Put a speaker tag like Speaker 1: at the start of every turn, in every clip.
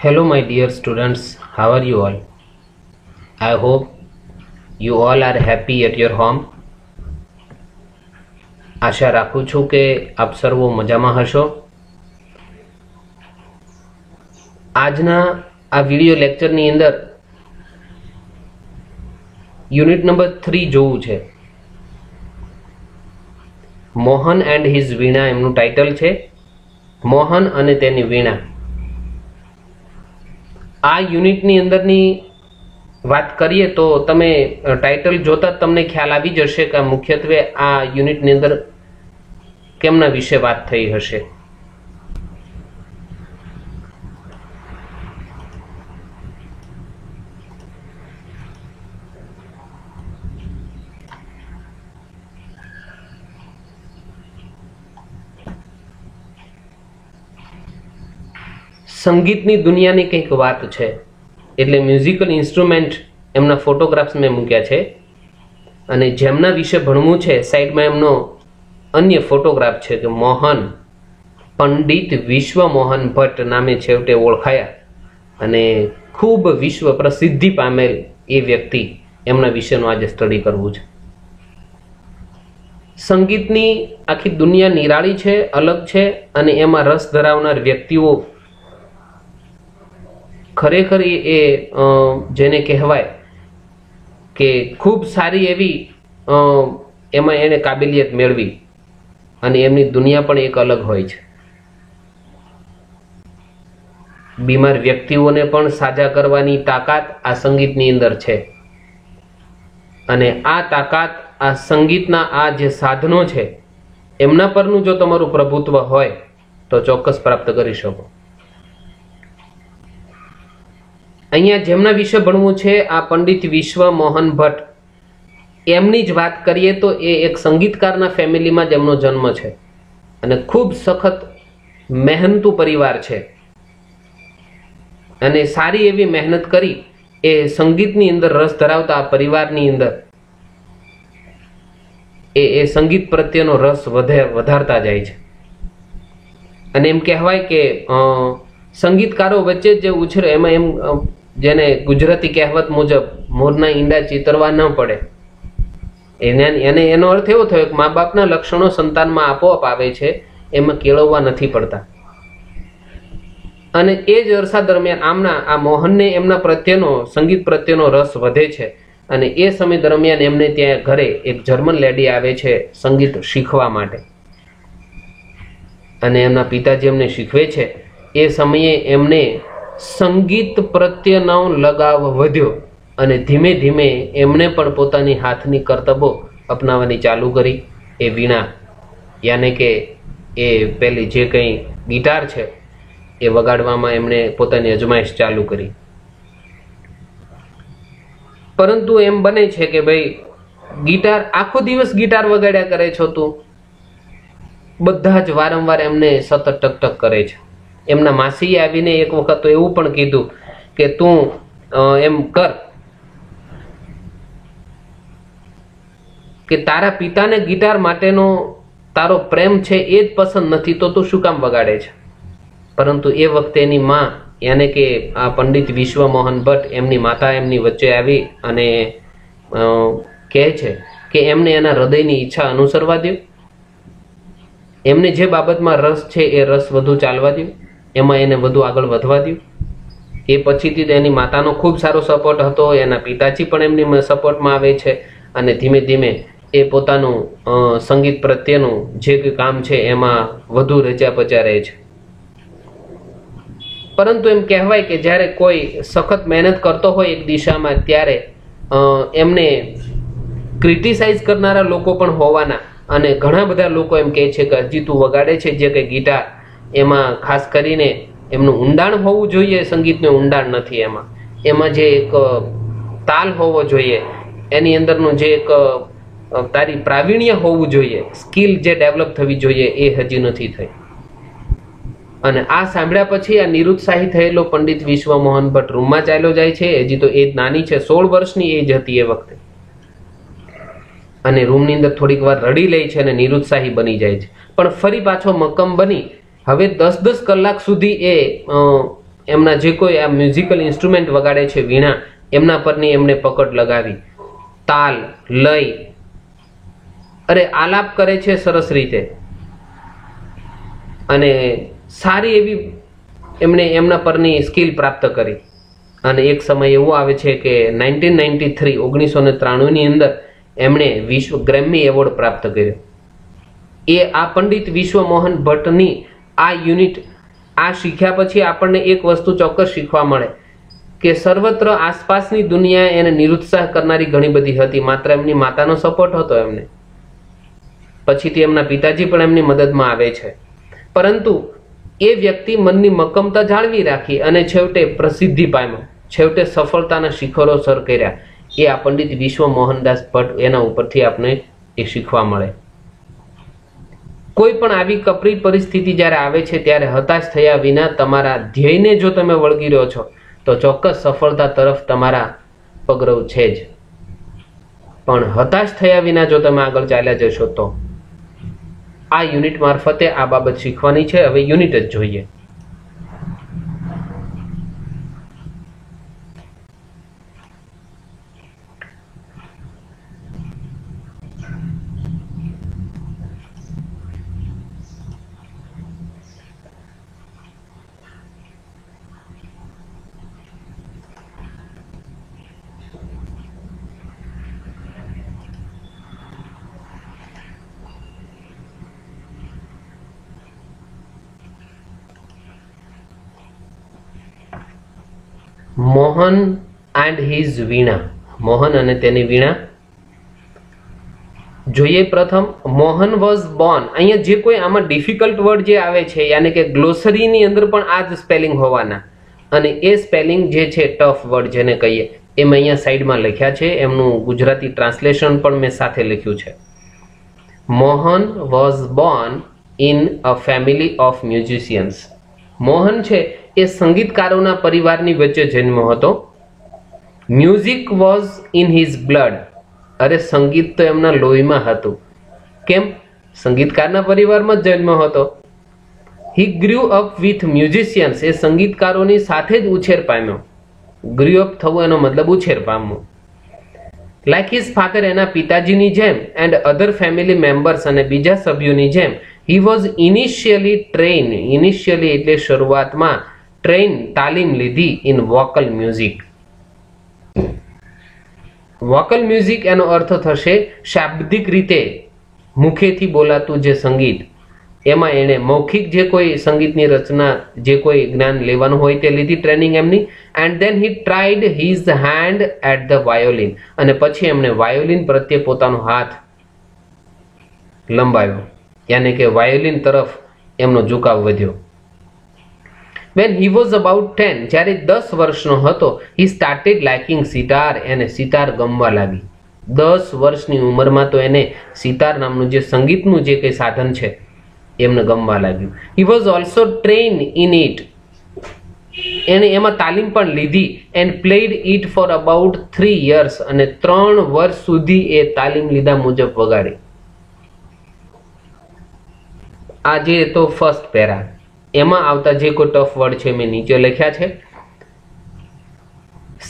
Speaker 1: Hello, my dear students. How are you all? I hope you all are happy at your home. આશા રાખું છું કે આપ સર્વો મજામાં હશો. આજના આ વિડિયો લેક્ચરની અંદર યુનિટ નંબર 3 જોવું છે. મોહન એન્ડ હિઝ વીણા એમનું ટાઇટલ છે. મોહન અને તેની વીણા. આ યુનિટની અંદરની વાત કરીએ તો તમે ટાઇટલ જોતા તમને ખ્યાલ આવી જશે કે મુખ્યત્વે આ યુનિટની અંદર કેમના વિશે વાત થઈ હશે. સંગીતની દુનિયાની કંઈક વાત છે. એટલે મ્યુઝિકલ ઇન્સ્ટ્રુમેન્ટ એમના ફોટોગ્રાફ્સ મેં મૂક્યા છે અને જેમના વિશે ભણવું છે સાઈડમાં એમનો અન્ય ફોટોગ્રાફ છે કે મોહન પંડિત વિશ્વ મોહન ભટ્ટ નામે છેવટે ઓળખાયા અને ખૂબ વિશ્વ પ્રસિદ્ધિ પામેલ એ વ્યક્તિ એમના વિશેનું આજે સ્ટડી કરવું છે. સંગીતની આખી દુનિયા નિરાળી છે, અલગ છે અને એમાં રસ ધરાવનાર વ્યક્તિઓ ખરેખર એ જેને કહેવાય કે ખૂબ સારી એવી એમાં એને કાબિલિયત મેળવી અને એમની દુનિયા પણ એક અલગ હોય છે. બીમાર વ્યક્તિઓને પણ સાજા કરવાની તાકાત આ સંગીતની અંદર છે અને આ તાકાત આ સંગીતના આ જે સાધનો છે એમના પરનું જો તમારું પ્રભુત્વ હોય તો ચોક્કસ પ્રાપ્ત કરી શકો. અહીંયા જેમના વિશે ભણવું છે આ પંડિત વિશ્વ મોહન ભટ્ટ, એમની જ વાત કરીએ તો એ એક સંગીતકારના ફેમિલીમાં જ એમનો જન્મ છે અને ખૂબ સખત મહેનતુ પરિવાર છે અને સારી એવી મહેનત કરી એ સંગીતની અંદર રસ ધરાવતા આ પરિવારની અંદર એ સંગીત પ્રત્યેનો રસ વધારતા જાય છે. અને એમ કહેવાય કે સંગીતકારો વચ્ચે જે ઉછરે એમાં એમ જેને ગુજરાતી કહેવત મુજબ મોરના ઈંડા ચીતરવા ન પડે એને એનો અર્થ એવો થયો કે મા બાપના લક્ષણો સંતાનમાં આપોઆપ આવે છે, એમાં કેળવવા નથી પડતા. અને એ જ અરસા દરમિયાન આમના આ મોહનને એમના પ્રત્યેનો સંગીત પ્રત્યેનો રસ વધે છે અને એ સમય દરમિયાન એમને ત્યાં ઘરે એક જર્મન લેડી આવે છે સંગીત શીખવા માટે અને એમના પિતાજી એમને શીખવે છે. એ સમયે એમને સંગીત પ્રત્યેનો લગાવ વધ્યો અને ધીમે ધીમે એમણે પણ પોતાની હાથની કરતબો અપનાવવાની ચાલુ કરી. એ વીણા યાને કે એ પેલી જે કંઈ ગિટાર છે એ વગાડવામાં એમણે પોતાની અજમાઈશ ચાલુ કરી. પરંતુ એમ બને છે કે ભાઈ ગિટાર આખો દિવસ ગિટાર વગાડ્યા કરે છો તું, બધા જ વારંવાર એમને સતત ટકટક કરે છે. એમના માસીએ આવીને એક વખત તો એવું પણ કીધું કે તું એમ કર કે તારા પિતાને ગિટાર માટેનો તારો પ્રેમ છે એ જ પસંદ નથી તો તું શું કામ વગાડે છે. પરંતુ એ વખતે એની માં યાને કે આ પંડિત વિશ્વ મોહન ભટ્ટ એમની માતા એમની વચ્ચે આવી અને કહે છે કે એમને એના હૃદયની ઈચ્છા અનુસરવા દો, એમને જે બાબતમાં રસ છે એ રસ વધુ ચાલવા દો, એમાં એને વધુ આગળ વધવા દો. એ પછીથી એની માતાનો ખૂબ સારો સપોર્ટ હતો, એના પિતાજી પણ એમની સપોર્ટમાં આવે છે અને ધીમે ધીમે એ પોતાનું સંગીત પ્રત્યેનું જે કંઈ કામ છે એમાં વધુ રચ્યા પચ્યા રહે છે. પરંતુ એમ કહેવાય કે જ્યારે કોઈ સખત મહેનત કરતો હોય એક દિશામાં ત્યારે એમને ક્રિટિસાઇઝ કરનારા લોકો પણ હોવાના અને ઘણા બધા લોકો એમ કહે છે કે હજી તું વગાડે છે જે કંઈ ગિટાર એમાં ખાસ કરીને એમનું ઊંડાણ હોવું જોઈએ, સંગીતનું ઊંડાણ નથી એમાં જે એક તાલ હોવો જોઈએ, એની અંદરનું જે એક તારી પ્રાવીણ્ય હોવું જોઈએ, સ્કિલ જે ડેવલપ થવી જોઈએ એ હજી નથી થઈ. અને આ સાંભળ્યા પછી આ નિરુત્સાહી થયેલો પંડિત વિશ્વ મોહન ભટ્ટ રૂમમાં ચાલ્યો જાય છે. હજી તો એજ નાની છે, 16 વર્ષની એજ હતી એ વખતે અને રૂમની અંદર થોડીક વાર રડી લે છે અને નિરુત્સાહી બની જાય છે. પણ ફરી પાછો મક્કમ બની હવે 10-10 કલાક સુધી એ એમના જે કોઈ આ મ્યુઝિકલ ઇન્સ્ટ્રુમેન્ટ વગાડે છે, વીણા, એમના પરની એમને પકડ લગાવી, તાલ, લય, અરે આલાપ કરે છે સરસ રીતે, અને સારી એવી એમણે એમના પરની સ્કિલ પ્રાપ્ત કરી. અને એક સમય એવો આવે છે કે 1993 ની અંદર એમણે વિશ્વ ગ્રેમી એવોર્ડ પ્રાપ્ત કર્યો. એ આ પંડિત વિશ્વ મોહન ભટ્ટની આ યુનિટ આ શીખ્યા પછી આપણને એક વસ્તુ ચોક્કસ શીખવા મળે કે સર્વત્ર આસપાસની દુનિયા એને નિરુત્સાહ કરનારી ઘણી બધી હતી, માત્ર એમની માતાનો સપોર્ટ હતો એમને. પછીથી એમના પિતાજી પણ એમની મદદમાં આવે છે, પરંતુ એ વ્યક્તિ મનની મક્કમતા જાળવી રાખી અને છેવટે પ્રસિદ્ધિ પામ્યો, છેવટે સફળતાના શિખરો સર કર્યા. એ આ પંડિત વિશ્વ મોહનદાસ ભટ્ટ, એના ઉપરથી આપણે એ શીખવા મળે. કોઈ પણ આવી કપરી પરિસ્થિતિ જ્યારે આવે છે ત્યારે હતાશ થયા વિના તમારા ધ્યેયને જો તમે વળગી રહ્યો છો તો ચોક્કસ સફળતા તરફ તમારા પગરવ છે જ. પણ હતાશ થયા વિના જો તમે આગળ ચાલ્યા જશો તો આ યુનિટ મારફતે આ બાબત શીખવાની છે. હવે યુનિટ જ જોઈએ. મોહન એન્ડ હિઝ વીણા. મોહન અને તેની વીણા જોઈએ. પ્રથમ, મોહન વોઝ બોર્ન. અહીંયા જે કોઈ આમાં ડિફિકલ્ટ વર્ડ જે આવે છે, યાની કે ગ્લોસરીની અંદર પણ આ જ સ્પેલિંગ હોવાના, અને એ સ્પેલિંગ જે છે ટફ વર્ડ જેને કહીએ, એમ અહીંયા સાઈડમાં લખ્યા છે. એમનું ગુજરાતી ટ્રાન્સલેશન પણ મેં સાથે લખ્યું છે. Mohan was Born in a family of musicians. Mohan છે એ સંગીતકારોના પરિવારની વચ્ચે જન્મ્યો હતો. Music was in his blood. અરે સંગીત તો એમના લોહીમાં હતું. કેમ? સંગીતકારના પરિવારમાં જ જન્મ્યો હતો. હી ગ્રુ અપ વિથ મ્યુઝિશિયન્સ. એ સંગીતકારોની સાથે જ ઉછેર પામ્યો. ગ્રુ અપ થવું એનો મતલબ ઉછેર પામવું. લાઈક હિઝ ફાધર, એના પિતાજીની જેમ, એન્ડ અધર ફેમિલી મેમ્બર્સ, અને બીજા સભ્યોની જેમ, he was initially train. Initially એટલે શરૂઆતમાં, ટ્રેન તાલીમ લીધી in vocal music. Vocal music એનો અર્થ થશે શાબ્દિક રીતે મુખેથી બોલાતું જે સંગીત. એમાં એણે મૌખિક જે કોઈ સંગીતની રચના, જે કોઈ જ્ઞાન લેવાનું હોય તે લીધી ટ્રેનિંગ એમની. And then he tried his hand at the violin. અને પછી એમણે વાયોલિન પ્રત્યે પોતાનો હાથ લંબાવ્યો, યાની કે વાયોલિન તરફ એમનો ઝુકાવ વધ્યો. When he was about 10, જ્યારે 10 વર્ષનો હતો, he started liking સિતાર. એને સિતાર ગમવા લાગી. 10 વર્ષની ઉંમરમાં તો એને સિતાર નામનું જે સંગીતનું જે કંઈ સાધન છે એમને ગમવા લાગ્યું. He was also trained in it. એને એમાં તાલીમ પણ લીધી. and played it for about 3 years. અને 3 વર્ષ સુધી એ તાલીમ લીધા મુજબ વગાડી. આ જે તો ફર્સ્ટ પેરા, એમાં આવતા જે કોઈ ટફ વર્ડ છે મેં નીચે લખ્યા છે.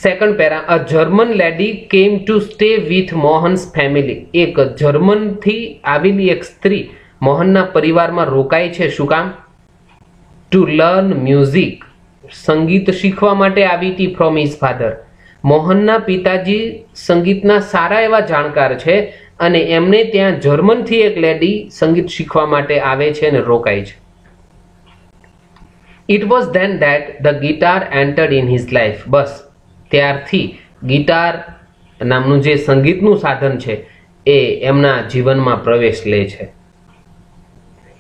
Speaker 1: Second para, a German lady came to stay with Mohan's family. એક જર્મનથી આવેલી એક સ્ત્રી મોહનના પરિવારમાં રોકાય છે. શું કામ? To learn music. સંગીત શીખવા માટે આવી હતી ફ્રોમ હિઝ ફાધર. મોહનના પિતાજી સંગીતના સારા એવા જાણકાર છે અને એમને ત્યાં જર્મનથી એક લેડી સંગીત શીખવા માટે આવે છે અને રોકાય છે. It was then that the guitar entered in his life. બસ ત્યારથી ગિટાર નામનું જે સંગીતનું સાધન છે એ એમના જીવનમાં પ્રવેશ લે છે.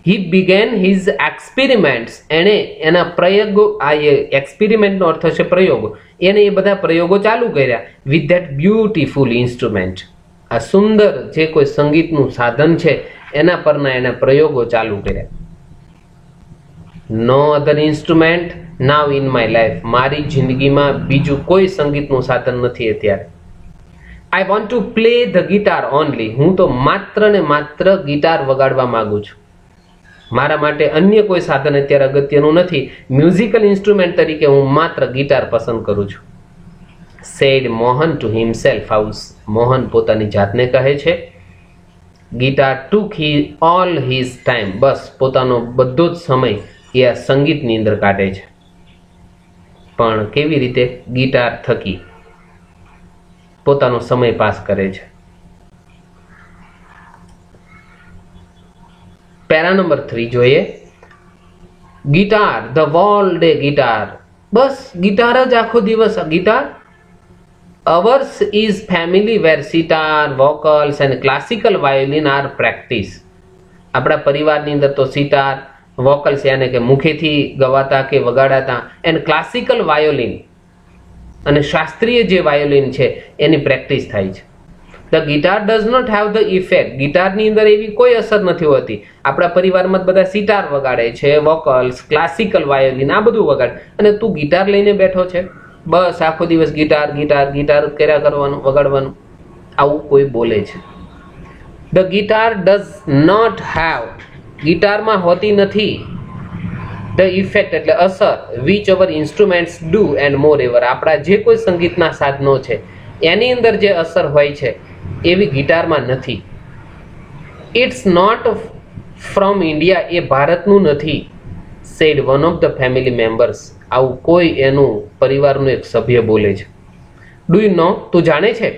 Speaker 1: He began his experiments. એણે એના પ્રયોગો, આ એક્સપેરિમેન્ટનો અર્થ છે પ્રયોગો, એને એ બધા પ્રયોગો ચાલુ કર્યા with that beautiful instrument. આ સુંદર જે કોઈ સંગીતનું સાધન છે એના પરના એના પ્રયોગો ચાલુ કર્યા. No other instrument now in my life. મારી જિંદગીમાં બીજું કોઈ સંગીતનું સાધન નથી અત્યારે. I want to play the guitar only. હું તો માત્ર ને માત્ર ગિટાર વગાડવા માંગુ છું. મારા માટે અન્ય કોઈ સાધન અત્યારે અગત્યનું નથી. મ્યુઝિકલ ઇન્સ્ટ્રુમેન્ટ તરીકે હું માત્ર ગિટાર પસંદ કરું છું. Said Mohan to himself. Mohan પોતાની જાતને કહે છે. Guitar took all his time. બસ પોતાનો બધો જ સમય એ આ સંગીતની અંદર કાઢે છે. પણ કેવી રીતે? ગિટાર થકી પોતાનો સમય પાસ કરે છે. પેરા નંબર 3 જોઈએ. Guitar the all day guitar. બસ ગિટાર જ આખો દિવસ guitar. Ours is family where sitar, vocals and classical violin are practice. આપણા પરિવારની અંદર તો સિતાર, વોકલ્સ યાને કે મુખેથી ગવાતા કે વગાડાતા, એન્ડ ક્લાસિકલ વાયોલિન અને શાસ્ત્રીય જે વાયોલિન છે એની પ્રેક્ટિસ થાય છે. The guitar does not have the effect. ગિટારની અંદર એવી કોઈ અસર નથી હોતી. આપણા પરિવારમાં બધા સિતાર વગાડે છે, વોકલ્સ, ક્લાસિકલ વાયોલિન આ બધું વગાડે, અને તું ગિટાર લઈને બેઠો છે. બસ આખો દિવસ ગિટાર ગિટાર ગિટાર કર્યા કરવાનું, વગાડવાનું. આવું કોઈ બોલે છે. The guitar does not have. ગિટારમાં હોતી નથી ધ ઇફેક્ટ એટલે અસર which our instruments do and more ever. આપણા જે કોઈ સંગીતના સાધનો છે એની અંદર જે અસર હોય છે એવી ગિટારમાં નથી. It's not from India. એ ભારતનું નથી. Said one of the family members. આવું કોઈ એનું પરિવારનું એક સભ્ય બોલે છે. Do you know? તું જાણે છે?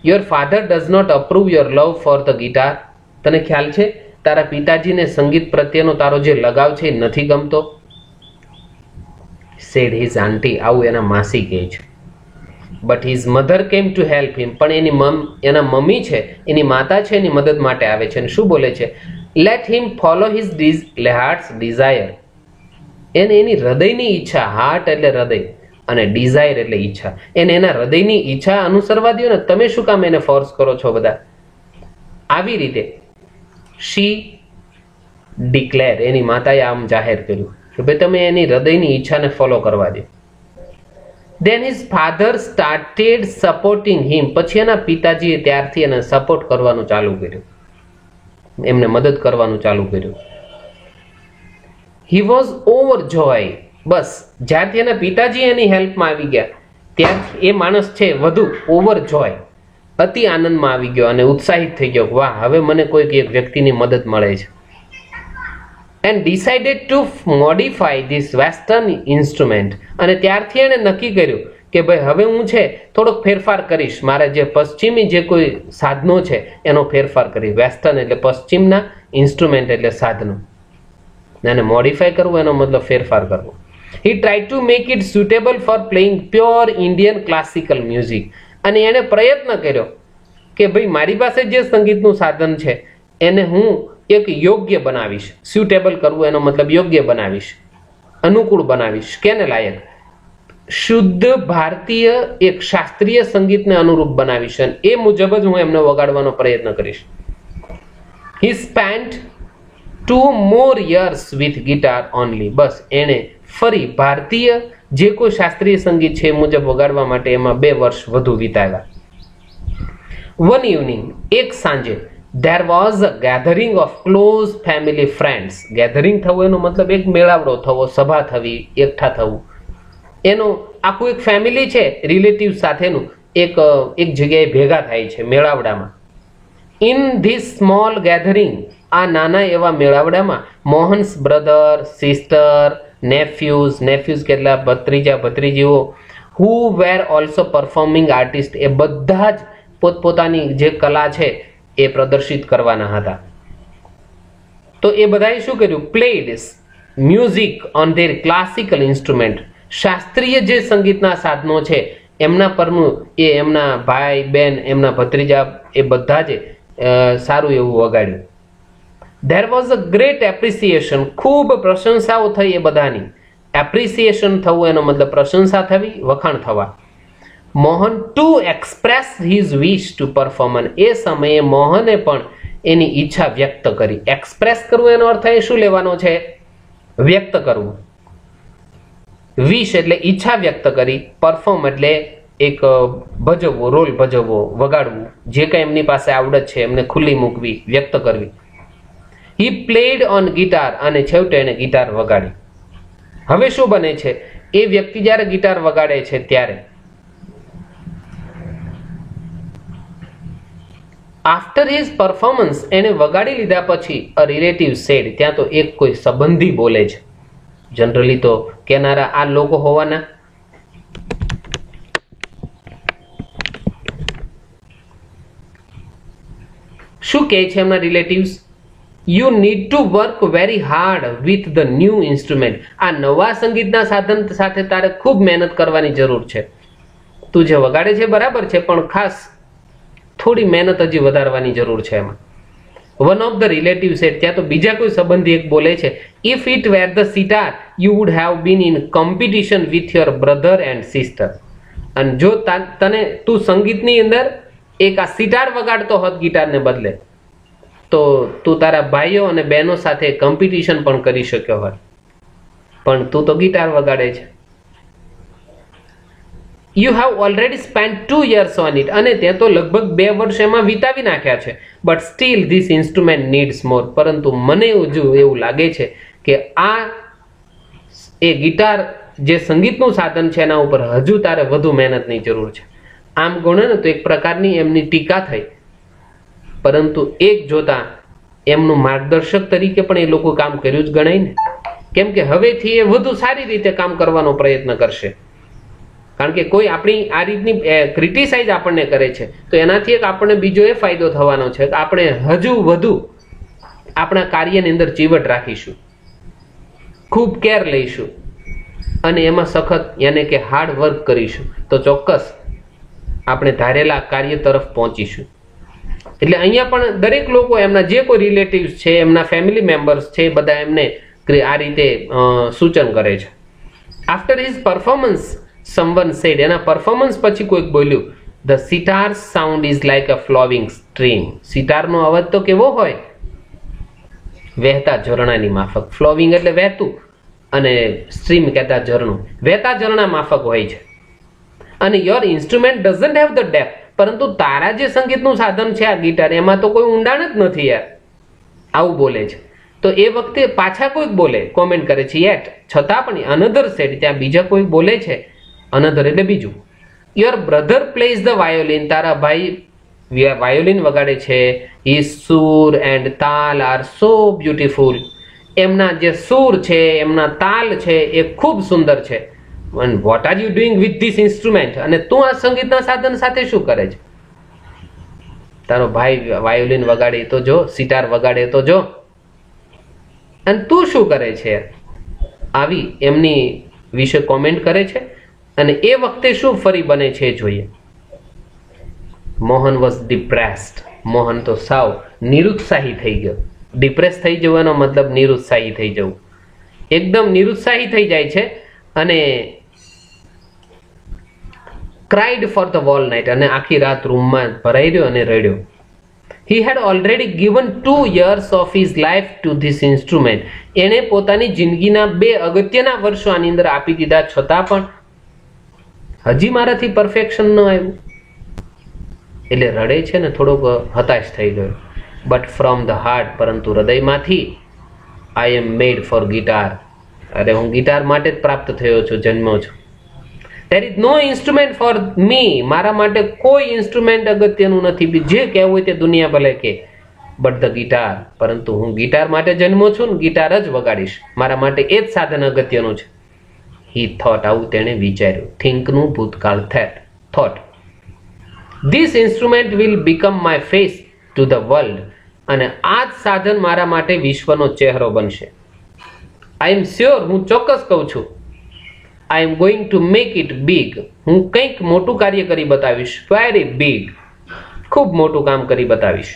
Speaker 1: Your father does not approve your love for the guitar. તને ખ્યાલ છે તારા પિતાજીને સંગીત પ્રત્યેનો તારો જે લગાવ છે એ નથી ગમતો. સેડ હિઝ આંટી. આવું એના માસી કહે છે. But his mother came to help him. પણ એના મમ્મી છે, એની માતા છે, એની મદદ માટે આવે છે. અને શું બોલે છે? Let him follow his heart's desire. એની હૃદયની ઈચ્છા. હાર્ટ એટલે હૃદય અને ડિઝાયર એટલે ઈચ્છા. એને એના હૃદયની ઈચ્છા અનુસરવા દો ને. તમે શું કામ એને ફોર્સ કરો છો બધા? આવી રીતે શી ડિક્લેર. એની માતાએ આમ જાહેર કર્યું કે ભાઈ તમે એની હૃદયની ઈચ્છાને ફોલો કરવા દો. Then his father started supporting him. પછી એના પિતાજીએ ત્યારથી એને સપોર્ટ કરવાનું ચાલુ કર્યું, એમને મદદ કરવાનું ચાલુ કર્યું. He was overjoyed. બસ જ્યારથી એના પિતાજી એની હેલ્પમાં આવી ગયા ત્યારથી એ માણસ છે વધુ ઓવરજોય, અતિ આનંદમાં આવી ગયો અને ઉત્સાહિત થઈ ગયો. વાહ, હવે મને કોઈક એક વ્યક્તિની મદદ મળે છે. And decided to modify this western instrument. અને ત્યારથી એણે નક્કી કર્યું કે ભાઈ હવે હું છે થોડોક ફેરફાર કરીશ, મારા જે પશ્ચિમી જે કોઈ સાધનો છે એનો ફેરફાર કરીશ. વેસ્ટર્ન એટલે પશ્ચિમના, ઇન્સ્ટ્રુમેન્ટ એટલે સાધનો, અને મોડિફાય કરવું એનો મતલબ ફેરફાર કરવો. He tried to make it suitable for playing pure Indian classical music. અને એણે પ્રયત્ન કર્યો કે ભાઈ મારી પાસે જે સંગીતનું સાધન છે એને હું એક યોગ્ય બનાવીશ. સ્યુટેબલ કરવું એનો મતલબ યોગ્ય બનાવીશ, અનુકૂળ બનાવીશ. કેને લાયક? શુદ્ધ ભારતીય એક શાસ્ત્રીય સંગીતને અનુરૂપ બનાવીશ અને એ મુજબ જ હું એમને વગાડવાનો પ્રયત્ન કરીશ. He spent 2 more years with guitar only. બસ એણે ફરી ભારતીય જે કોઈ શાસ્ત્રીય સંગીત છે એ મુજબ વગાડવા માટે એમાં 2 વર્ષ વધુ વિતાવ્યા. One evening, એક સાંજે, there was a gathering of close family friends. Gathering થવું એનો મતલબ એક મેળાવડો થવો, સભા થવી, એકઠા થવું. એનું આખું એક ફેમિલી છે રિલેટિવ સાથેનું એક જગ્યાએ ભેગા થાય છે મેળાવડામાં. ઇન ધીસ સ્મોલ ગેધરિંગ, આ નાના એવા મેળાવડામાં મોહન્સ બ્રધર, સિસ્ટર, નેફ્યુઝ કેટલા ભત્રીજા ભત્રીજીઓ, હુ વેર ઓલ્સો પરફોર્મિંગ આર્ટિસ્ટ, એ બધા જ પોતપોતાની જે કલા છે એ પ્રદર્શિત કરવાના હતા. તો એ બધાએ શું કર્યું? Played music on there classical instrument. શાસ્ત્રીય જે સંગીતના સાધનો છે એમના પરનું એ એમના ભાઈ બહેન, એમના ભત્રીજા એ બધા જ સારું એવું વગાડ્યું. There was a great appreciation. ખૂબ પ્રશંસાઓ થઈ એ બધાની. એપ્રિસિએશન થવું એનો મતલબ પ્રશંસા થવી, વખાણ થવા. Mohan to express his wish to perform. એ સમયે મોહને પણ એની ઈચ્છા વ્યક્ત કરી. એક્સપ્રેસ કરવું એનો અર્થ એ શું લેવાનો છે? વ્યક્ત કરવું. વિશ એટલે ઈચ્છા વ્યક્ત કરી, પરફોર્મ એટલે એક ભજવવો, રોલ ભજવવો, વગાડવું. જે કંઈ એમની પાસે આવડત છે એમને ખુલ્લી મૂકવી, વ્યક્ત કરવી. હી પ્લેડ ઓન ગિટાર, અને છેવટે એને ગિટાર વગાડી. હવે શું બને છે, એ વ્યક્તિ જ્યારે ગિટાર વગાડે છે ત્યારે આફ્ટર હિઝ પરફોર્મન્સ, એને વગાડી લીધા પછી અ રિલેટિવ સેડ, ત્યાં તો એક કોઈ સંબંધી બોલે છે. જનરલી તો કેનારા આ લોકો હોવાના. શું કહે છે એમના relatives? You need to work very hard with the new instrument. આ નવા સંગીતના સાધન સાથે તારે ખૂબ મહેનત કરવાની જરૂર છે. તું જે વગાડે છે બરાબર છે, પણ ખાસ થોડી મહેનત હજી વધારવાની જરૂર છે એમાં. One of the relative said, ત્યાં તો બીજા કોઈ સંબંધી એક બોલે છે, if it were the sitar you would have been in competition with your brother and sister. અને જો તું સંગીતની અંદર એક આ સિતાર વગાડતો હોત ગિટારને બદલે, તો તું તારા ભાઈઓ અને બહેનો સાથે કોમ્પિટિશન પણ કરી શક્યો હોત, પણ તું તો ગિટાર વગાડે છે. You have already spend 2 years on it, અને તે તો લગભગ 2 વર્ષ એમાં વિતાવી નાખ્યા છે. But still this instrument needs more, પરંતુ મને હજુ એવું લાગે છે કે એ ગિટાર જે સંગીતનું સાધન છે એના ઉપર હજુ તારે વધુ મહેનતની જરૂર છે. આમ ગણે ને તો એક પ્રકારની એમની ટીકા થઈ, પરંતુ એક જોતા એમનું માર્ગદર્શક તરીકે પણ એ લોકો કામ કર્યું જ ગણાય ને. કેમ કે હવેથી એ વધુ સારી રીતે કામ કરવાનો પ્રયત્ન કરશે. કારણ કે કોઈ આપણી આ રીતની ક્રિટિસાઇઝ આપણને કરે છે તો એનાથી એક આપણને બીજો એ ફાયદો થવાનો છે કે આપણે હજુ વધુ આપણા કાર્યની અંદર ચીવટ રાખીશું, ખૂબ કેર લઈશું, અને એમાં સખત યાને કે હાર્ડ વર્ક કરીશું, તો ચોક્કસ આપણે ધારેલા કાર્ય તરફ પહોંચીશું. એટલે અહીંયા પણ દરેક લોકો એમના જે કોઈ રિલેટિવ્સ છે, એમના ફેમિલી મેમ્બર્સ છે, બધા એમને આ રીતે સૂચન કરે છે. After his performance someone said, એના પરફોર્મન્સ પછી કોઈક બોલ્યું, the sitar sound is like a flowing stream. સિતારનો અવાજ તો કેવો હોય, વહેતા ઝરણાની માફક. ફ્લોવિંગ એટલે વહેતું, અને સ્ટ્રીમ કહેતા ઝરણું, વહેતા ઝરણા માફક હોય છે. અને your instrument doesn't have the depth, પરંતુ તારા જે સંગીતનું સાધન છે આ ગિટાર, એમાં તો કોઈ ઊંડાણ જ નથી યાર. આવું બોલે છે. તો એ વખતે પાછા કોઈક બોલે, કોમેન્ટ કરે છે યેટ, છતાં પણ અનધર સેડ, ત્યાં બીજા કોઈ બોલે છે. અનધર એટલે બીજું. Your brother plays the violin, તારા ભાઈ વાયોલિન વગાડે છે. હિઝ સુર એન્ડ તાલ આર સો બ્યુટીફુલ, એમના જે સૂર છે, એમના તાલ છે એ ખૂબ સુંદર છે. And what are you doing with this instrument? અને તું આ સંગીતના સાધન સાથે શું કરે છે? તારો ભાઈ વાયોલિન વગાડે તો જો, સિતાર વગાડે તો જો, અને તું શું કરે છે? આવી એમની વિશે કોમેન્ટ કરે છે. અને એ વખતે શું ફરી બને છે જોઈએ. મોહન વોઝ ડિપ્રેસ્ડ, મોહન તો સાવ નિરુત્સાહી થઈ ગયો. ડિપ્રેસ થઈ જવાનો મતલબ નિરુત્સાહી થઈ જવું. એકદમ નિરુત્સાહી થઈ જાય છે અને cried for the wall night, અને આખી રાત રૂમમાં ભરાઈ રહ્યો અને રડ્યો. He had already given 2 years of his life to this instrument. એણે પોતાની જિંદગીના 2 અગત્યના વર્ષો આની અંદર આપી દીધા, છતાં પણ હજી મારાથી પરફેક્શન ન આવ્યું. એટલે રડે છે ને, થોડોક હતાશ થઈ ગયો. બટ ફ્રોમ ધ હાર્ટ, પરંતુ હૃદયમાંથી, આઈ એમ મેડ ફોર ગિટાર. અરે હું ગિટાર માટે જ પ્રાપ્ત થયો છું, જન્મ્યો છું. There is no instrument for me. મારા માટે કોઈ ઇન્સ્ટ્રુમેન્ટ અગત્યનું નથી, જે કહેવું હોય તે દુનિયા ભલે કે, બટ ધ ગિટાર. પરંતુ હું ગિટાર માટે જન્મો છું ને ગિટાર જ વગાડીશ. મારા માટે એ જ સાધન અગત્યનું છે. He thought, આવું તેણે વિચાર્યું. થિંકનું ભૂતકાળ thought. This instrument will become my face to the world. અને આ જ સાધન મારા માટે વિશ્વનો ચહેરો બનશે. I am sure, હું ચોક્કસ કહું છું. I am going to make it big. હું કંઈક મોટું કાર્ય કરી બતાવીશ. Very big. ખૂબ મોટું કામ કરી બતાવીશ.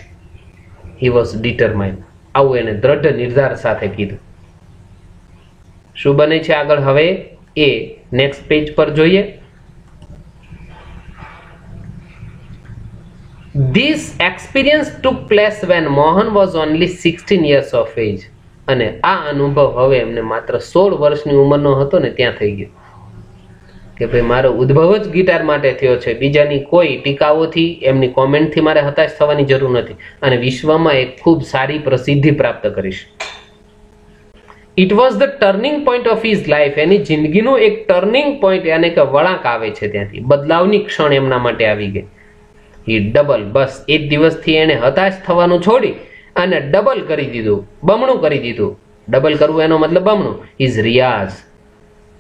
Speaker 1: He was determined. આવું એને દ્રઢ નિર્ધાર સાથે કીધું. શું બને છે આગળ હવે એ નેક્સ્ટ પેજ પર જોઈએ. This experience took place when Mohan was only 16 years of age. અને આ અનુભવ હવે એમને માત્ર 16 વર્ષની ઉંમરનો હતો ને ત્યાં થઈ ગયો. કે ભાઈ મારો ઉદ્ભવ જ ગિટાર માટે થયો છે, બીજાની કોઈ ટીકાઓથી એમની કોમેન્ટથી મારે હતાશ થવાની જરૂર નથી અને વિશ્વમાં એક ખૂબ સારી પ્રસિદ્ધિ પ્રાપ્ત કરીશ. It was the turning point of his life. એની જિંદગીનો એક ટર્નિંગ પોઈન્ટ યાને કે વળાંક આવે છે, ત્યાંથી બદલાવની ક્ષણ એમના માટે આવી ગઈ. હી ડબલ, બસ એ જ દિવસથી એને હતાશ થવાનું છોડી અને ડબલ કરી દીધું, બમણું કરી દીધું. ડબલ કરવું એનો મતલબ બમણું. ઇઝ રિયાઝ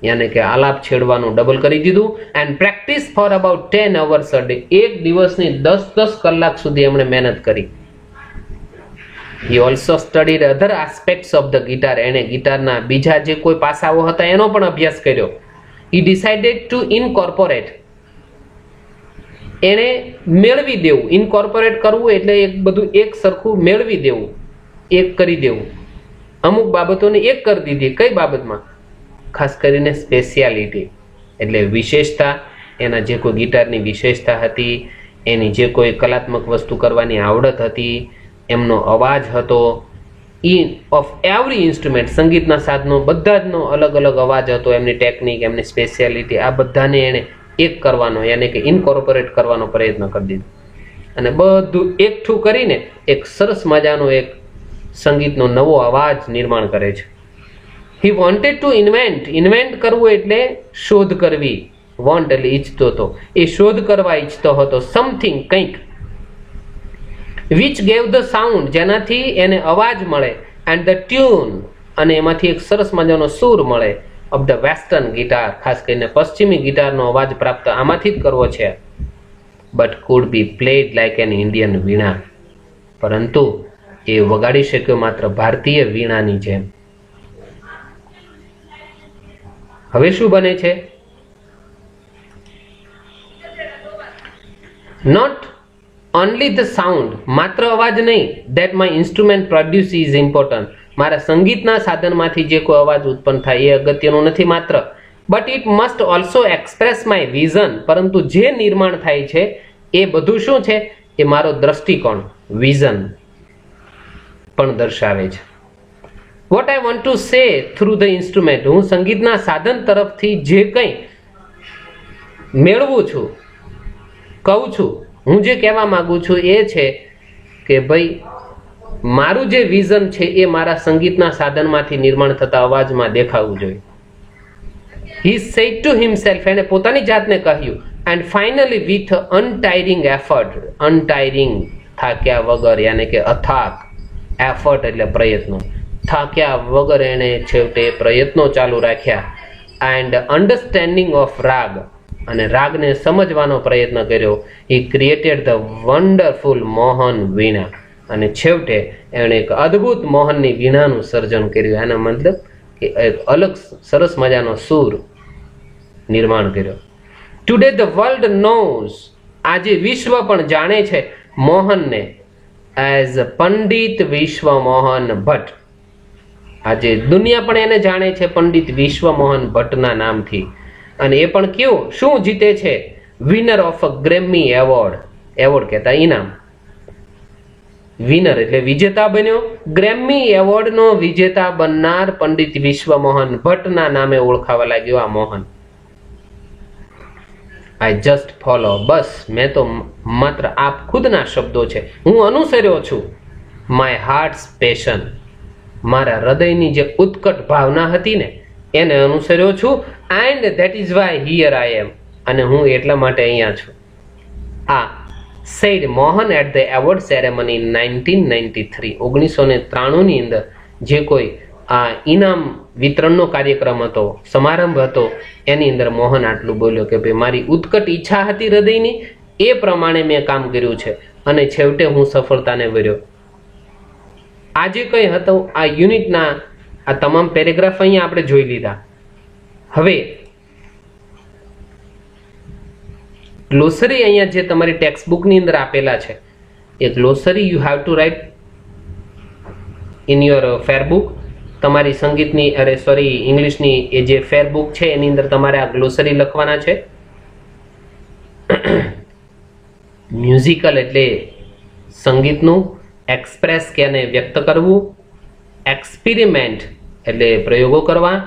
Speaker 1: યાને કે આલાપ છેડવાનું ડબલ કરી દીધું. And practice for about 10 hours a day. એક દિવસની 10 કલાક સુધી એમણે મહેનત કરી. He also studied other aspects of the guitar. એણે ગિટારના બીજા જે કોઈ પાસાઓ હતા એનો પણ અભ્યાસ કર્યો. He decided to incorporate. એણે મેળવી દેવું. ઇન્કોર્પોરેટ કરવું એટલે એક બધું એક સરખું મેળવી દેવું, એક કરી દેવું. અમુક બાબતોને એક કરી દીધી. કઈ બાબતમાં? ખાસ કરીને સ્પેશિયાલિટી એટલે વિશેષતા. એના જે કોઈ ગિટારની વિશેષતા હતી, એની જે કોઈ કલાત્મક વસ્તુ કરવાની આવડત હતી, એમનો અવાજ હતો, ઓફ એવરી ઇન્સ્ટ્રુમેન્ટ, સંગીતના સાધનો બધા જનો અલગ અલગ અવાજ હતો, એમની ટેકનિક, એમની સ્પેશિયાલિટી, આ બધાને એણે એક કરવાનો યાને કે ઇન્કોર્પોરેટ કરવાનો પ્રયત્ન કરી દીધો અને બધું એકઠું કરીને એક સરસ મજાનો એક સંગીતનો નવો અવાજ નિર્માણ કરે છે. હી વોન્ટેડ ટુ ઇન્વેન્ટ કરવું એટલે શોધ કરવી. વોન્ટ એટલે ઈચ્છતો હતો, એ શોધ કરવા ઈચ્છતો હતો. સમથિંગ કંઈક, વિચ ગેવ ધ સાઉન્ડ જેનાથી એને અવાજ મળે, એન્ડ ધ ટ્યુન અને એમાંથી એક સરસ મજાનો સૂર મળે, ઓફ ધ વેસ્ટર્ન ગિટાર ખાસ કરીને પશ્ચિમી ગિટારનો અવાજ પ્રાપ્ત આમાંથી જ કરવો છે. But could be played like an Indian veena. પરંતુ એ વગાડી શક્યો માત્ર ભારતીય વીણાની જેમ. હવે શું બને છે? નોટ ઓનલી ધ સાઉન્ડ, માત્ર અવાજ નહીં, that my instrument produce is important. મારા સંગીતના સાધનમાંથી જે કોઈ અવાજ ઉત્પન્ન થાય એ અગત્યનું નથી માત્ર. But it must also express my vision. પરંતુ જે નિર્માણ થાય છે એ બધું શું છે? એ મારો દ્રષ્ટિકોણ, વિઝન પણ દર્શાવે છે. What I want to say through the instrument. હું સંગીતના સાધન તરફથી જે કંઈ મેળવું છું, કહું છું, હું જે કહેવા માંગુ છું એ છે કે ભાઈ મારું જે વિઝન છે એ મારા સંગીતના સાધનમાંથી નિર્માણ થતા અવાજમાં દેખાવું જોઈએ. He said to himself, એને પોતાની જાતને કહ્યું. And finally with untiring effort, untiring થાક્યા વગર યાને કે અથાક, એફર્ટ એટલે પ્રયત્નો, થાક્યા વગર એને છેવટે પ્રયત્નો ચાલુ રાખ્યા. એન્ડ અન્ડરસ્ટેન્ડિંગ ઓફ રાગ, અને રાગને સમજવાનો પ્રયત્ન કર્યો. હી ક્રિએટેડ ધ વન્ડરફુલ મોહન વીણા, અને છેવટે એણે એક અદ્ભુત મોહનની વીણાનું સર્જન કર્યું. એનો મતલબ કે એક અલગ સરસ મજાનો સૂર નિર્માણ કર્યો. ટુડે ધ વર્લ્ડ નોઝ, આજે વિશ્વ પણ જાણે છે મોહનને એઝ પંડિત વિશ્વ મોહન ભટ્ટ. આજે દુનિયા પણ એને જાણે છે પંડિત વિશ્વ મોહન ભટ્ટના નામથી. અને એ પણ કેવું, શું જીતે છે? Winner of a Grammy award. Award કહેતા ઇનામ. વિનર એટલે વિજેતા બન્યો. ગ્રેમી એવોર્ડનો વિજેતા બનનાર પંડિત વિશ્વ મોહન ભટ્ટના નામે ઓળખાવા લાગ્યો આ મોહન. આઈ જસ્ટ ફોલો, બસ મેં તો માત્ર આપ ખુદના શબ્દો છે, હું અનુસર્યો છું. માય હાર્ટ્સ પેશન, મારા હૃદયની જે ઉત્કટ ભાવના હતી ને એને અનુસર્યો છું. And that is why here I am, અને હું એટલા માટે અહીંયા છું. આ said Mohan at the award ceremony 1993, 1993 ની અંદર જે કોઈ આ ઇનામ વિતરણનો કાર્યક્રમ હતો, સમારંભ હતો, એની અંદર મોહન આટલું બોલ્યો કે ભાઈ મારી ઉત્કટ ઈચ્છા હતી હૃદયની, એ પ્રમાણે મેં કામ કર્યું છે અને છેવટે હું સફળતાને વર્યો. આજે કંઈ હતો આ યુનિટના આ તમામ પેરેગ્રાફ અહીંયા આપણે જોઈ લીધા. હવે ગ્લોસરી અહીંયા જે તમારી ટેક્સ્ટ બુકની અંદર આપેલા છે એ glossary you have to write in your fair book. તમારી સંગીતની ઇંગ્લિશની એ જે ફેર બુક છે એની અંદર તમારે આ ગ્લોસરી લખવાના છે. મ્યુઝિકલ એટલે સંગીતનું, એક્સપ્રેસ કે એને વ્યક્ત કરવું, એક્સપેરિમેન્ટ એટલે પ્રયોગો કરવા,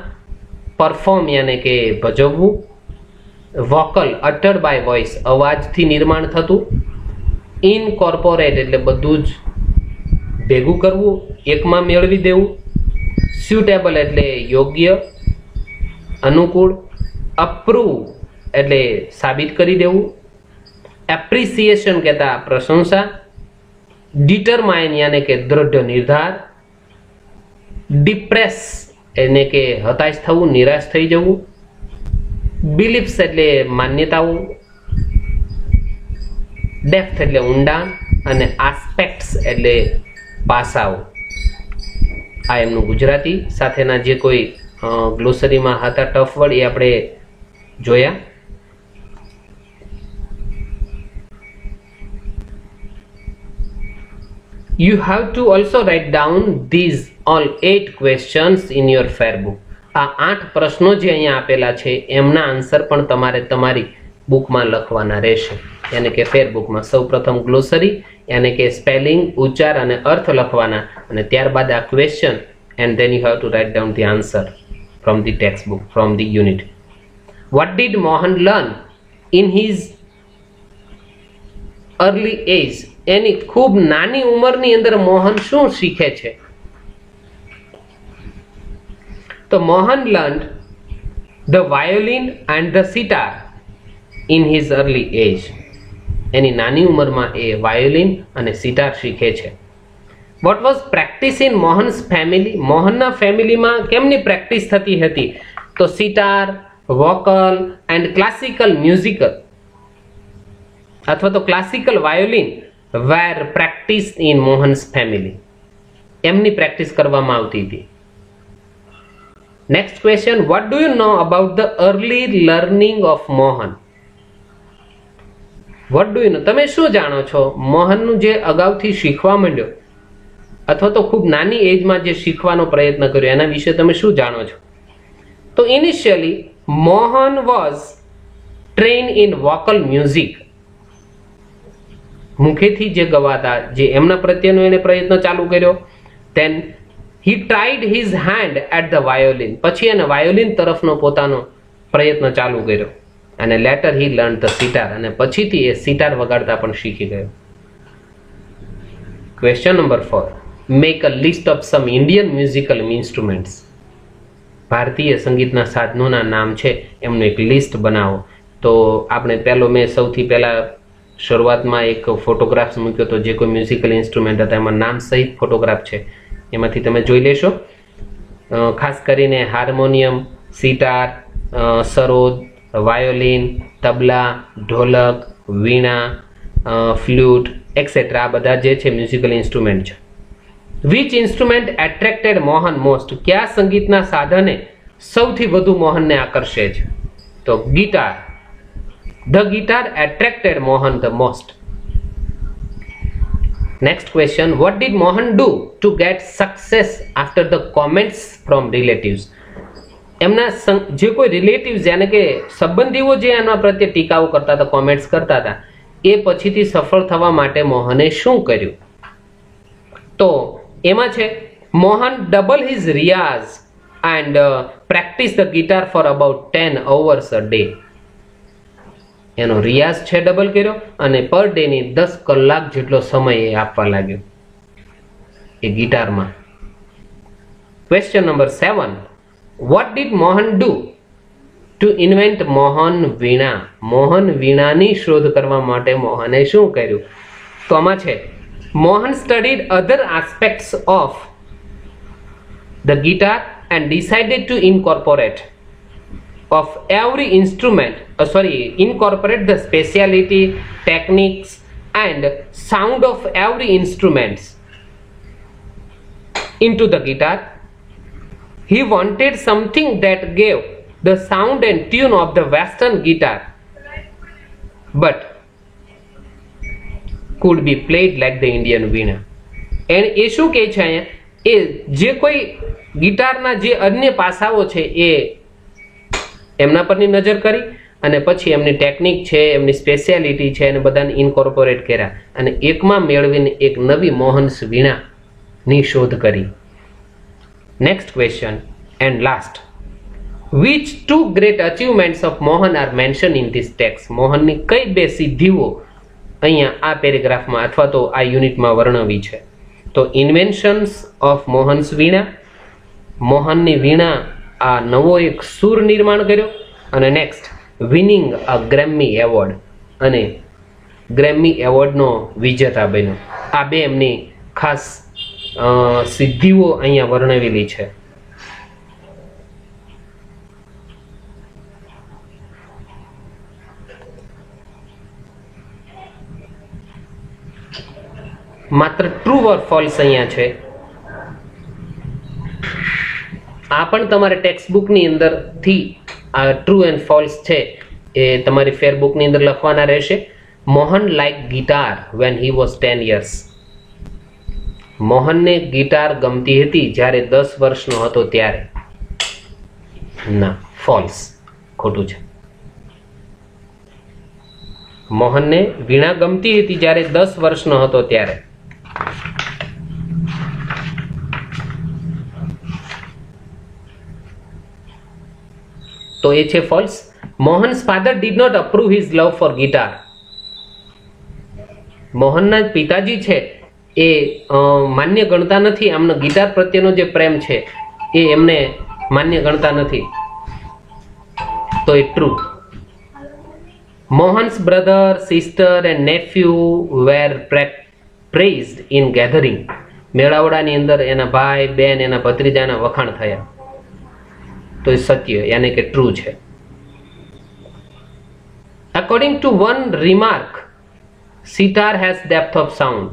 Speaker 1: પરફોર્મ યાને કે ભજવવું, વોકલ અટર્ડ બાય વોઇસ, અવાજથી નિર્માણ થતું. ઇનકોર્પોરેટ એટલે બધું જ ભેગું કરવું, એકમાં મેળવી દેવું. સ્યુટેબલ એટલે યોગ્ય, અનુકૂળ. અપ્રૂવ એટલે સાબિત કરી દેવું. એપ્રિસિએશન કહેતા પ્રશંસા. ડિટરમાઇન યાને કે દૃઢ નિર્ધાર. ડિપ્રેસ એટલે કે હતાશ થવું, નિરાશ થઈ જવું. બિલીફ્સ એટલે માન્યતાઓ. ડેપ્થ એટલે ઊંડાણ, અને આસ્પેક્ટ્સ એટલે પાસાઓ. આ એમનું ગુજરાતી સાથેના જે કોઈ ગ્લોસરીમાં હતા ટફ વર્ડ એ આપણે જોયા. You have to also write down these all 8 questions in your fair book. આ 8 પ્રશ્નો જે અહીંયા આપેલા છે એમના આન્સર પણ તમારે તમારી બુકમાં લખવાના રહેશે. યાને કે ફેર બુકમાં સૌપ્રથમ ગ્લોસરી યાને કે સ્પેલિંગ, ઉચ્ચાર અને અર્થ લખવાના, અને ત્યારબાદ આ question, and then you have to write down the answer from the textbook, from the unit. What did Mohan learn in his early age? એની ખૂબ નાની ઉંમરની અંદર મોહન શું શીખે છે? તો Mohan learned the violin and the sitar in his early age. એની નાની ઉંમરમાં એ વાયોલિન અને સિતાર શીખે છે. What was practice in Mohan's family? મોહનના ફેમિલીમાં કેમની પ્રેક્ટિસ થતી હતી? તો sitar, vocal and classical musical અથવા તો classical violin were practiced in Mohan's family. એમની પ્રેક્ટિસ કરવામાં આવતી હતી. Next question, what do you know about the early learning of Mohan? What do you know? તમે શું જાણો છો મોહનનું જે અગાઉથી શીખવા માંડ્યો અથવા તો ખૂબ નાની એજમાં જે શીખવાનો પ્રયત્ન કર્યો એના વિશે તમે શું જાણો છો? તો initially Mohan was train in vocal music. મુખેથી જે ગવાતા જે એમના પ્રત્યેનો એને પ્રયત્ન ચાલુ કર્યો. Then he tried his hand at the violin. પછી એને વાયોલિન તરફનો પોતાનો પ્રયત્ન ચાલુ કર્યો. અને later he learn the sitar. અને પછીથી એ સિતાર વગાડતા પણ શીખી ગયો. Question number 4, make a list of some Indian musical instruments. ભારતીય સંગીતના સાધનોના નામ છે એમનું એક લિસ્ટ બનાવો. તો આપણે મેં સૌથી પહેલા શરૂઆતમાં એક ફોટોગ્રાફ્સ મૂક્યો તો જે કોઈ મ્યુઝિકલ ઇન્સ્ટ્રુમેન્ટ હતા એમાં નામ સહિત ફોટોગ્રાફ છે, એમાંથી તમે જોઈ લેશો. ખાસ કરીને હાર્મોનિયમ, સિતાર, સરોદ, વાયોલિન, તબલા, ઢોલક, વીણા, ફ્લ્યુટ એક્સેટ્રા આ બધા જે છે મ્યુઝિકલ ઇન્સ્ટ્રુમેન્ટ છે. Which instrument attracted Mohan most? કયા સંગીતના સાધને સૌથી વધુ મોહનને આકર્ષે છે? તો guitar. The guitar attracted Mohan the most. Next question, what did Mohan do to get success after the comments from relatives? એમના જે કોઈ રિલેટિવ્સ યાને કે સંબંધીઓ જે એના પ્રત્યે ટીકાઓ કરતા હતા, કોમેન્ટ્સ કરતા હતા, એ પછીથી સફળ થવા માટે મોહને શું કર્યું? તો એમાં છે Mohan double his Riyaz and practice the guitar for about 10 hours a day. એનો રિયાઝ છે ડબલ કર્યો અને પર ડે ની 10 કલાક જેટલો સમય એ આપવા લાગ્યો એ ગિટારમાં. Question number 7, what did Mohan do to invent Mohan veena? Mohan વીણાની શોધ કરવા માટે મોહને શું કર્યું? તો આમાં છે Mohan studied other aspects of the guitar and decided to incorporate the speciality, techniques and sound of every instruments into the guitar. He wanted something that gave the sound and tune of the western guitar but could be played like the Indian veena. And એ શું કહે છે અહીંયા? એ જે કોઈ ગિટારના જે અન્ય પાસાઓ છે એ એમના પરની નજર કરી અને પછી એમની ટેકનિક છે, એમની સ્પેશિયાલિટી છે એને બધાને ઇન્કોર્પોરેટ કર્યા અને એકમાં મેળવીને એક નવી મોહન્સ વીણાની શોધ કરી. Next question and last, Which two great achievements of Mohan are mentioned in this text? મોહનની કઈ બે સિદ્ધિઓ અહીંયા આ પેરેગ્રાફમાં અથવા તો આ યુનિટમાં વર્ણવી છે? તો ઇન્વેન્શન્સ ઓફ મોહન્સ વીણા, મોહનની વીણા આ નવો એક સૂર નિર્માણ કર્યો, અને નેક્સ્ટ વિનિંગ અ ગ્રેમી એવોર્ડ, અને ગ્રેમી એવોર્ડનો વિજેતા બન્યો. આ બે એમની ખાસ સિદ્ધિઓ અહીંયા વર્ણવેલી છે. માત્ર ટ્રુ ઓર ફોલ્સ અહીંયા છે. આ પણ તમારે ટેક્સ્ટ બુકની અંદરથી આ ટ્રુ એન્ડ ફોલ્સ છે એ તમારી ફેર બુકની અંદર લખવાના રહેશે. Mohan like guitar when he was 10 years. મોહનને ગિટાર ગમતી હતી જ્યારે 10 વર્ષનો હતો ત્યારે. ના, ફોલ્સ, ખોટું છે. મોહનને વીણા ગમતી હતી જ્યારે 10 વર્ષનો હતો ત્યારે. તો એ છે false. Mohan's father did not approve his love for guitar. મોહનના પિતાજી છે એ માન્ય ગણતા નથી, આમનો ગિટાર પ્રત્યેનો જે પ્રેમ છે એ એમને માન્ય ગણતા નથી. તો એ true. Mohan's brother, sister and nephew were praised in gathering. મેળાવડાની અંદર એના ભાઈ, બેન, એના ભત્રીજાના વખાણ થયા. તો એ સત્ય યાની કે ટ્રુ છે. According to one remark, sitar has depth of sound.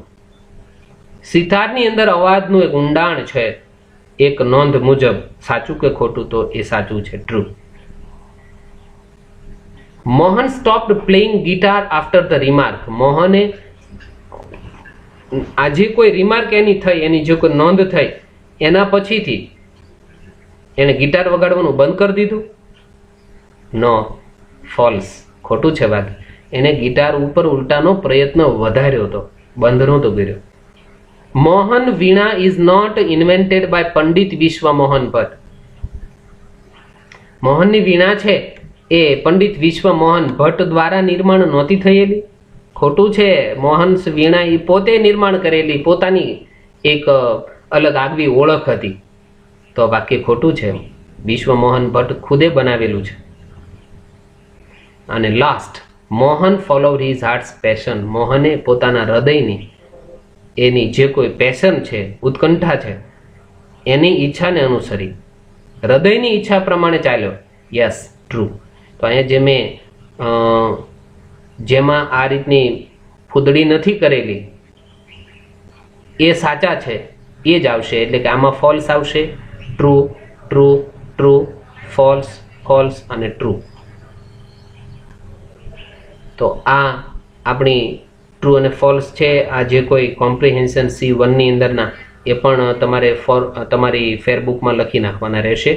Speaker 1: સિતારની અંદર અવાજનું એક ઊંડાણ છે એક નોંધ મુજબ. સાચું કે ખોટું? તો એ સાચું છે, true. Mohan stopped playing guitar after the remark. મોહને આજે કોઈ રિમાર્ક એની થઈ, એની જે કોઈ નોંધ થઈ, એના પછીથી એને ગિટાર વગાડવાનું બંધ કરી દીધું? નો, ફોલ્સ, ખોટું છે વાત. એને ગિટાર ઉપર ઉલટાનો પ્રયત્ન વધાર્યો હતો, બંધ નહોતો કર્યો. Mohan veena is not invented by Pandit Vishwa Mohan Bhatt. મોહનની વીણા છે એ પંડિત વિશ્વ મોહન ભટ્ટ દ્વારા નિર્માણ નહોતી થયેલી. ખોટું છે. મોહન વીણા એ પોતે નિર્માણ કરેલી પોતાની એક અલગ આગવી ઓળખ હતી. તો વાક્ય ખોટું છે. વિશ્વ મોહન ભટ્ટ ખુદે બનાવેલું છે. અને last, Mohan followed his hearts passion. મોહને પોતાના હૃદયની એની જે કોઈ પેશન છે, ઉત્કંઠા છે, એની ઈચ્છાને અનુસરી, હૃદયની ઈચ્છા પ્રમાણે ચાલ્યો. Yes, true. તો અહીંયા જેમાં આ રીતની ફૂદડી નથી કરેલી એ સાચા છે, એ જ આવશે. એટલે કે આમાં ફોલ્સ આવશે. True, true, true, false, false અને ટ્રુ. તો આ આપણી ટ્રુ અને ફોલ્સ છે. આ જે કોઈ કોમ્પ્રિહેન્શન C1ની અંદરના એ પણ તમારે તમારી ફેરબુકમાં લખી નાખવાના રહેશે.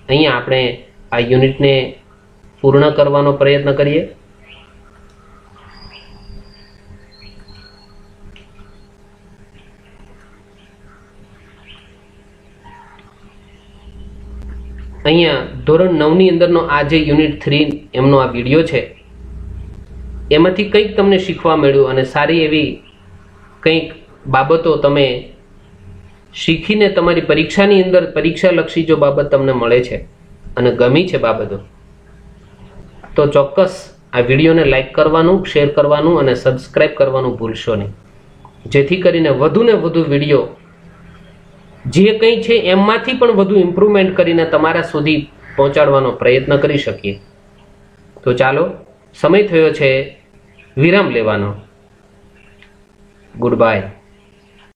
Speaker 1: અહીંયા આપણે આ યુનિટને પૂર્ણ કરવાનો પ્રયત્ન કરીએ. અહીંયા ધોરણ 9ની અંદરનો આ જે યુનિટ 3 એમનો આ વિડીયો છે એમાંથી કંઈક તમને શીખવા મળ્યું અને સારી એવી કંઈક બાબતો તમે શીખીને તમારી પરીક્ષાની અંદર પરીક્ષાલક્ષી જો બાબત તમને મળે છે અને ગમી છે બાબતો, તો ચોક્કસ આ વિડીયોને લાઈક કરવાનું, શેર કરવાનું અને સબસ્ક્રાઈબ કરવાનું ભૂલશો નહીં, જેથી કરીને વધુને વધુ વિડીયો જે કંઈ છે એમાંથી પણ વધુ ઇમ્પ્રુવમેન્ટ કરીને તમારા સુધી પહોંચાડવાનો પ્રયત્ન કરી શકીએ. તો ચાલો, સમય થયો છે વિરામ લેવાનો. Good bye.